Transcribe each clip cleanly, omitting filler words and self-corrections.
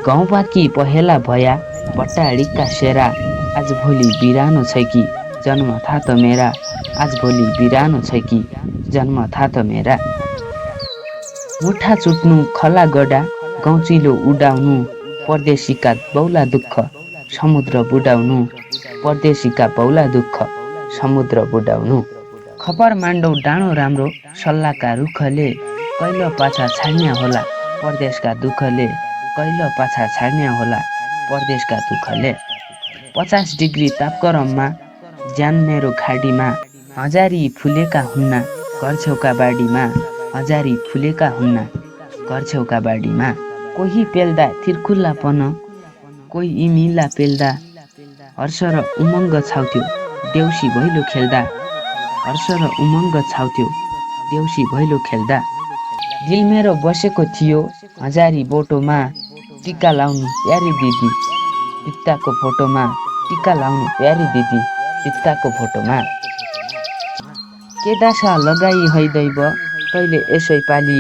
गाउँपाकी पहेला भया बट्टाडिका सेरा आज भोलि बिरानो छै कि जन्म था त मेरा आज भोलि बिरानो छै कि जन्म था त मेरा। मुठा चुट्नु खला गडा गौचिलो उडाउनु परदेशीका बौला दुःख समुद्र बुडाउनु परदेशीका बौला दुःख समुद्र बुडाउनु। खपर माण्डौ डाँडो राम्रो सल्लाहका रुखले कैल पाछा छाड्या होला परदेशका दुःखले कैल पाछा छाड्या होला परदेशका दुःखले। 50 डिग्री तापक्रममा ज्यान मेरो खाडीमा हजारी फुलेका हुन्ना घरछेउका बाडीमा हजारी फुलेका हुन्ना घरछेउका बाडीमा। कोही पेल्दा थिरखुल्लापन कोही इमिला पेल्दा हर्ष र उमङ्ग छाउथ्यो देउसी भैलो खेल्दा हर्ष र उमङ्ग छाउथ्यो देउसी भैलो खेल्दा। दिल मेरो बसेको थियो हजारी बोटोमा टिका लाउनु प्यारी दिदी भित्ताको फोटोमा टिका लाउनु प्यारी दिदी भित्ताको फोटोमा। के दासा लगाई है दैव तैले यसै पाली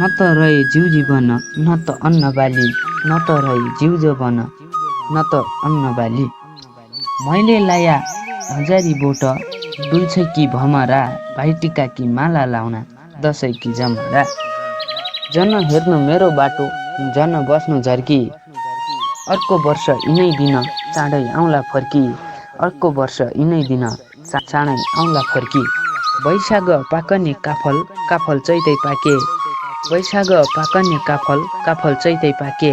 न त रहे जीव जीवन न त अन्न बाली न त रहे जीव जीवन न त अन्न बाली। मैले लाया हजारी बोट डुल्छ कि भमरा भाइटिका कि माला लाउना दसैँ कि जमरा। जन हेर्नु मेरो बाटो जन बस्नु झर्की अर्को वर्ष यिनै दिन चाँडै आउँला फर्की अर्को वर्ष यिनै दिन चाँडै आउँला फर्की। वैशाख पाकने काफल काफल चैतै पाके वैशाख पाकने काफल काफल चैतै पाके